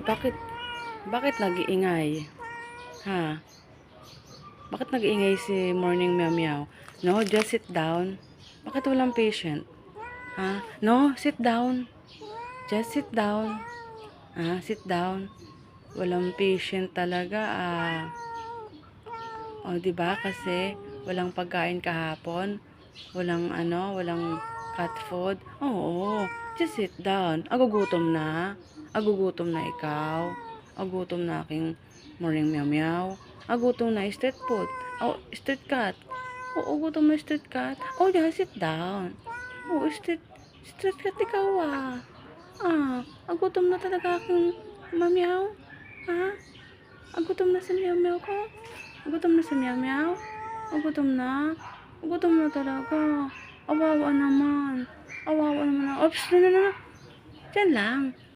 Bakit bakit nag-iingay? Ha? Bakit nag-iingay si Morning Meow Meow? No, just sit down. Bakit walang patient? Ha? No, sit down. Just sit down. Sit down. Walang patient talaga, O, 'di ba? Kasi walang pagkain kahapon. Walang cat food. Oo, just sit down. Agugutom na. Agugutom na ikaw. Agutom na aking Morning Meow Meow. Agutom na street food. Oh, street cat. Oo, gutom na street cat. Oh, yeah, sit down. Oh, street cat ikaw, agutom na talaga aking Meow. Ha? Agutom na si Meow Meow ko. Gutom na si Meow Meow? Gutom na? Gutom na talaga. Awawa naman. Awawa naman. Oops, no. Diyan lang.